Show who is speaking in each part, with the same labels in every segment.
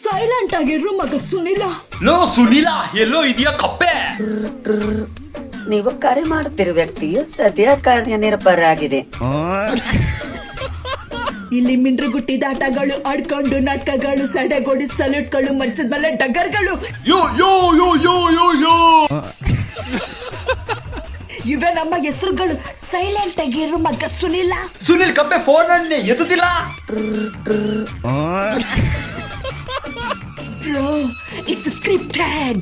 Speaker 1: Silent ಆಗಿರು ಮಗ Sunil.
Speaker 2: Low Sunil, ಎಲ್ಲೋ ಇದೆಯಾ ಕಪ್ಪೆ?
Speaker 3: ನೀವು ಕರೆ ಮಾಡುತ್ತಿರುವ ವ್ಯಕ್ತಿಯು ಸದ್ಯ ಕಾರ್ಯನಿರತರಾಗಿದೆ.
Speaker 1: ಇಲ್ಲಿ ಮಿಂಡ್ರಗುಟ್ಟಿದಾಟಗಳು, ಆಡ್ಕೊಂಡು ನಾಟಕಗಳು, ಸಡೆಗೋಡಿ ಸಲ್ಯೂಟ್ಗಳು, ಮಂಚದ ಮೇಲೆ ಡಗರ್ಗಳು,
Speaker 2: ಯೋ ಯೋ ಯೋ ಯೋ ಯೋ ಯೋ
Speaker 1: ಇವೇ ನಮ್ಮ ಹೆಸರುಗಳು. ಸೈಲೆಂಟ್ ಆಗಿರು ಮಗ ಸುನಿಲ.
Speaker 2: ಸುನಿಲ್ ಕಪ್ಪೆ ಫೋನ್ ಅನ್ನೇ ಎತ್ತುತ್ತಿಲ್ಲ.
Speaker 1: Bro, it's scripted.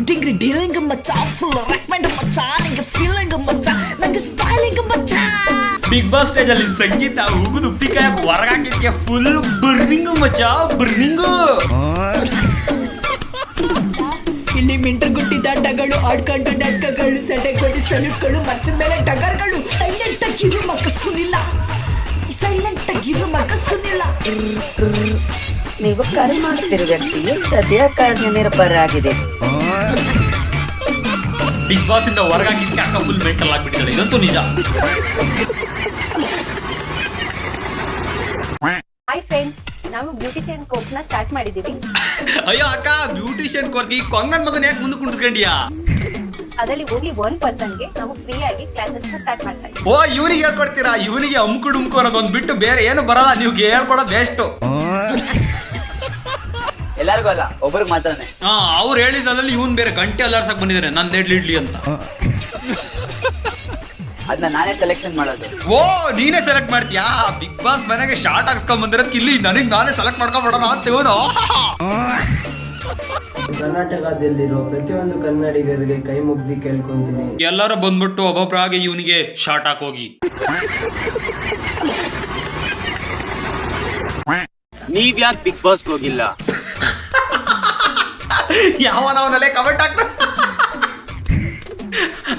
Speaker 1: Dingri dealing macha, full recommend macha, ninge feeling macha, nange styling macha.
Speaker 2: Bigg Boss stage ಅಲ್ಲಿ ಸಂಗೀತ ಉಗುದು ಉಪ್ಪಿಕಾಯ ಹೊರಗಾಕಿದ್ಕೆ ಫುಲ್ ಬರ್ನಿಂಗ್ ಮಚ್ಚ, ಬರ್ನಿಂಗ್.
Speaker 1: ಇಲ್ಲಿ ಮಿಂಡ್ರಗುಟ್ಟಿದಾಟಗಳು, ಆಡ್ಕೊಂಡು ನಾಟಕಗಳು, ಸಡೆಗೋಡಿ ಸಲ್ಯೂಟ್ಗಳು, ಮಂಚದ ಮೇಲೆ ಡಗರ್ಗಳು. ಸೈಲೆಂಟ್ ಆಗಿರು ಮಗ ಸುನಿಲ. ಸೈಲೆಂಟ್ ಆಗಿರು ಮಗ ಸುನಿಲ.
Speaker 3: ನೀವು ಕರೆ ಮಾಡುತ್ತಿರುವ ವ್ಯಕ್ತಿಯು ಸದ್ಯ ಕಾರ್ಯನಿರತರಾಗಿದೆ.
Speaker 2: ಬಿಗ್ ಬಾಸ್ ಇಂದ ಹೊರಗಾಕಿದ್ಕೆ ಅಕ್ಕ ಫುಲ್ ಮೆಂಟಲ್ ಆಗ್ಬಿಟ್ಟಿದ್ದಾಳೆ, ಇದಂತೂ ನಿಜ.
Speaker 4: ಹಾಯ್ ಫ್ರೆಂಡ್ಸ್, ನಾವು ಬ್ಯೂಟಿಷಿಯನ್ ಕೋರ್ಸ್ ನ ಸ್ಟಾರ್ಟ್ ಮಾಡಿದೀವಿ.
Speaker 2: ಅಯ್ಯೋ ಅಕ್ಕ, ಬ್ಯೂಟಿಷಿಯನ್ ಕೋರ್ಸ್ಗೆ ಈ ಕೊಂಗನ್ ಮಗನ್ ಯಾಕೆ ಮುಂದೆ ಕುಂಡಿಸ್ಕೊಂಡಿಯಾ?
Speaker 4: ಅದರಲ್ಲಿ ಓನ್ಲಿ 1% ಗೆ ನಾವು ಫ್ರೀ ಆಗಿ ಕ್ಲಾಸಸ್ ನ ಸ್ಟಾರ್ಟ್ ಮಾಡ್ತಾ ಇದ್ದೀವಿ.
Speaker 2: ಓ, ಇವನಿಗೆ ಹೇಳ್ಕೊಡ್ತೀರಾ? ಇವನಿಗೆ ಅಮ್ಕು ಡುಮ್ಕು ಅನ್ನೋದೊಂದು ಬಿಟ್ಟು ಬೇರೆ ಏನು ಬರಲ್ಲ. ನೀವು ಹೇಳ್ಕೊಡೋದು ಎಷ್ಟು?
Speaker 5: ಎಲ್ಲರಿಗೂ ಅಲ್ಲ, ಒಬ್ಬರಿಗೆ ಮಾತ್ರನೇ.
Speaker 2: ಅವ್ರು ಹೇಳಿದ್ರಲ್ಲಿ ಇವನ್ ಬೇರೆ ಗಂಟೆ ಅಲ್ಲಾಡ್ಸಕ್ ಬಂದಿದ್ದಾರೆ, ನಂದು ಇಡ್ಲಿ ಅಂತ.
Speaker 5: ಅದನ್ನ ನಾನೇ ಸೆಲೆಕ್ಷನ್ ಮಾಡೋದು.
Speaker 2: ಓ, ನೀನೇ ಸೆಲೆಕ್ಟ್ ಮಾಡ್ತೀಯಾ? ಬಿಗ್ ಬಾಸ್ ಮನೆಗೆ ಶಾರ್ಟ್ ಹಾಕ್ಸ್ಕೊಂಡ್ ಬಂದಿರೋದಕ್ಕೆ ಇಲ್ಲಿ ನನಗೆ ನಾನೇ ಸೆಲೆಕ್ಟ್ ಮಾಡ್ಕೊಂಡ್ಬಿಡೋಣ ಅಂತ ಇವನು.
Speaker 6: ಕರ್ನಾಟಕದಲ್ಲಿರೋ ಪ್ರತಿಯೊಂದು ಕನ್ನಡಿಗರಿಗೆ ಕೈ ಮುಗ್ದಿ ಕೇಳ್ಕೊಂತೀನಿ,
Speaker 2: ಎಲ್ಲರೂ ಬಂದ್ಬಿಟ್ಟು ಒಬ್ಬೊಬ್ಬರಾಗಿ ಇವನಿಗೆ ಶಾರ್ಟ್ ಹಾಕೋಗಿ.
Speaker 7: ನೀವ್ ಯಾಕೆ ಬಿಗ್ ಬಾಸ್ ಹೋಗಿಲ್ಲ?
Speaker 2: ಯಾವನವನಲ್ಲೇ ಕಮೆಂಟ್ ಹಾಕ್ತ.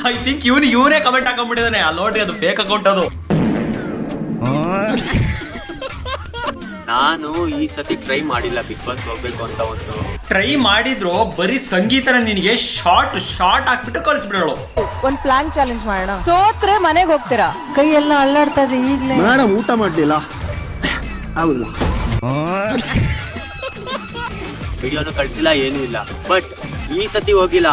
Speaker 2: ಐ ಥಿಂಕ್ ಇವನೇ ಕಮೆಂಟ್ ಹಾಕೊಂಡ್ಬಿಟ್ಟಿದ್ದಾನೆ. ಅಲ್ಲಿ ನೋಡ್ರಿ, ಅದು ಫೇಕ್ ಅಕೌಂಟ್ ಅದು.
Speaker 7: ನಾನು ಈ ಸತಿ ಟ್ರೈ ಮಾಡಿಲ್ಲ ಬಿಗ್ ಬಾಸ್ ಹೋಗ್ಬೇಕು ಅಂತ. ಒಂದು
Speaker 2: ಟ್ರೈ ಮಾಡಿದ್ರು ಬರೀ ಸಂಗೀತನ ನಿನಗೆ ಶಾರ್ಟ್ ಹಾಕ್ಬಿಟ್ಟು ಕಳಿಸ್ಬಿಡೋಳು.
Speaker 8: ಒಂದ್ ಪ್ಲಾನ್ ಚಾಲೆಂಜ್ ಮಾಡೋಣ. ಸೋತ್ರೆ ಮನೆಗೆ ಹೋಗ್ತೀರಾ. ಕೈ ಎಲ್ಲ ಅಲ್ಲಾಡ್ತಾ ಇದೆ ಈಗ್ಲೇ.
Speaker 6: ಮೇಡಮ್ ಊಟ ಮಾಡ್ಲಿಲ್ಲ. ಹೌದು,
Speaker 7: ವಿಡಿಯೋನು ಕಳ್ಸಿಲ್ಲ, ಏನೂ ಇಲ್ಲ. ಬಟ್ ಈ ಸತಿ ಹೋಗಿಲ್ಲ.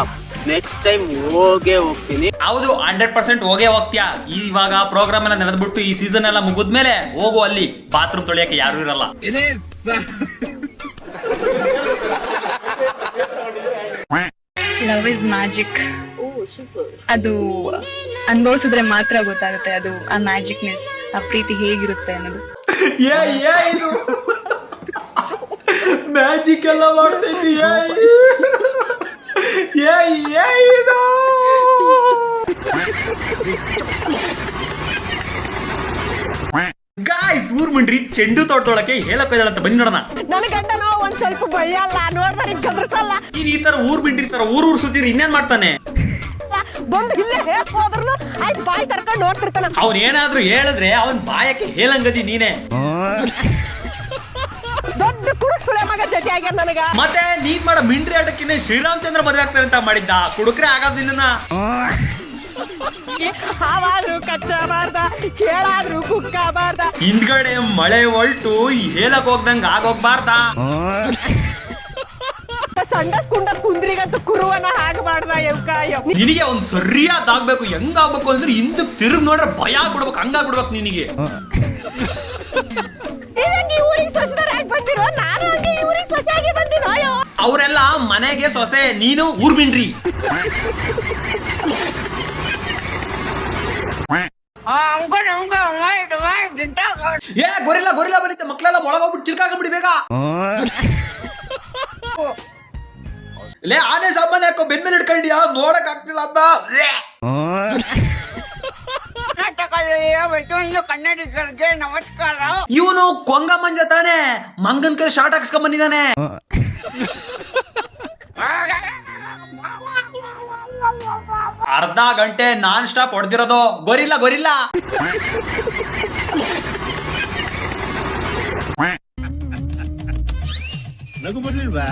Speaker 7: ನೆಕ್ಸ್ಟ್ ಟೈಮ್ ಹೋಗ್ತೀನಿ.
Speaker 2: ಹೌದು, 100% ಹೋಗೇ ಹೋಗ್ತೀಯಾ. ಇವಾಗ ಪ್ರೋಗ್ರಾಮ್ ಎಲ್ಲ ನಡೆದ್ಬಿಟ್ಟು ಈ ಸೀಸನ್ ಎಲ್ಲ ಮುಗಿದ್ಮೇಲೆ ಹೋಗು. ಅಲ್ಲಿ ಬಾತ್ರೂಮ್ ತೊಳೆಯಕ್ಕೆ ಯಾರು ಇರಲ್ಲ.
Speaker 9: Love is magic. ಅದು ಅನುಭವಿಸಿದ್ರೆ ಮಾತ್ರ ಗೊತ್ತಾಗುತ್ತೆ. ಅದು ಆ ಮ್ಯಾಜಿಕ್ನೆಸ್, ಆ ಪ್ರೀತಿ ಹೇಗಿರುತ್ತೆ ಅನ್ನೋದು.
Speaker 2: ಇದು ಮ್ಯಾಜಿಕ್ ಎಲ್ಲ ಮಾಡ್ತೈತಿ. ಗಾಯ್ಸ್, ಊರ್ ಮಂಡ್ರಿ ಚೆಂಡು ತೋಟದೊಳಕ್ಕೆ ಹೇಳಕ್ ಅಂತ ಬನ್ನಿ ನೋಡೋಣ.
Speaker 8: ನನ್ನ ಗಂಡನ ಒಂದ್ ಸ್ವಲ್ಪ ಭಯಲ್ಲ, ನೋಡ್ತಾರೆ ಗಮನಿಸಲ್ಲ.
Speaker 2: ಈ ತರ ಊರ್ ಬಿಂಡಿರ್ತಾರ, ಊರ್ ಸುತ್ತಿರಿ ಇನ್ನೇನ್ ಮಾಡ್ತಾನೆ?
Speaker 8: ಬಂದು ಇಲ್ಲೇ ಹೇಗ್ ಹೋದ್ರು ಆಯ್ತು ಬಾಯಿ ಕರ್ಕೊಂಡು ನೋಡ್ತಿರ್ತಾನ.
Speaker 2: ಅವ್ನ್ ಏನಾದ್ರು ಹೇಳಿದ್ರೆ ಅವನ್ ಬಾಯಕ್ಕೆ ಹೇಳಂಗದಿ ನೀನೆ.
Speaker 8: ದೊಡ್ಡ ಕುಡುಕ್ ಸುಳೆ ಮಗ ಜೊತೆ ಆಗ್ಯಾರ ನನಗ.
Speaker 2: ಮತ್ತೆ ನೀನ್ ಮಾಡೋ ಮಿಂಡ್ರಿ ಆಟಕ್ಕಿಂತ ಶ್ರೀರಾಮಚಂದ್ರ ಮದ್ವೆ ಆಗ್ತಾರೆ ಅಂತ ಮಾಡಿದ್ದ. ಕುಡುಕ್ರೆ ಆಗೋದಿಲ್ಲ.
Speaker 8: ಹಾವಾದ್ರು ಕಚ್ಚಬಾರ್ದ, ಚೇಳಾದ್ರು ಕುಕ್ಕಬಾರ್ದ.
Speaker 2: ಹಿಂದ್ಗಡೆ ಮಳೆ ಹೊಲ್ಟು ಹೇಳಕ್ ಹೋಗ್ದಂಗ ಆಗೋಗ್ಬಾರ್ದ.
Speaker 8: ಸಂಡಸ್ ಕುಂಡ ಕುಂದ್ರಿಗಂತ ಕುರುವನ ಹಾಗಬಾರ್ದ.
Speaker 2: ನಿನಗೆ ಒಂದ್ ಸರಿಯಾದಾಗ್ಬೇಕು. ಹೆಂಗಾಗ್ಬೇಕು ಅಂದ್ರೆ ಹಿಂದಕ್ ತಿರುಗ್ ನೋಡ್ರೆ ಭಯ ಆಗ್ಬಿಡ್ಬೇಕು, ಹಂಗಾಗ್ಬಿಡ್ಬೇಕು ನಿನಗೆ. ಅವರೆಲ್ಲ ಮನೆಗೆ ಸೊಸೆ, ನೀನು ಊರ್ ಬಿಂಡ್ರಿ. ಗೊರಿಲ್ಲ ಬಂದಿತ್ತೆ. ಮಕ್ಕಳೆಲ್ಲ ಒಳಗೋಗ್ಬಿಟ್ಟು ಚಿಲ್ಕಾಕೊಂಡ್ಬಿಡಿ ಬೇಗ. ಲೇ, ಆನೆ ಸಾಮಾನ್ಯ ಯಾಕೋ ಬೆನ್ಮೇಲೆ ಇಟ್ಕೊಂಡಿಯಾ? ನೋಡಕ್ ಆಗ್ತಿಲ್ಲ ಅಂತ.
Speaker 8: ಕನ್ನಡಿಗರಿಗೆ ನಮಸ್ಕಾರ.
Speaker 2: ಇವನು ಕೊಂಗ ಮಂಜ ತಾನೆ, ಮಂಗನ್ ಕೈ ಶಾರ್ಟ್ ಹಾಕ್ಸ್ಕೊಂಡ್ ಬಂದಿದ್ದಾನೆ. ಅರ್ಧ ಗಂಟೆ ನಾನ್ ಸ್ಟಾಪ್ ಹೊಡೆದಿರೋದು. ಗೊರಿಲ್ಲ
Speaker 6: ನಗು ಬರ್ಲಿಲ್ವಾ?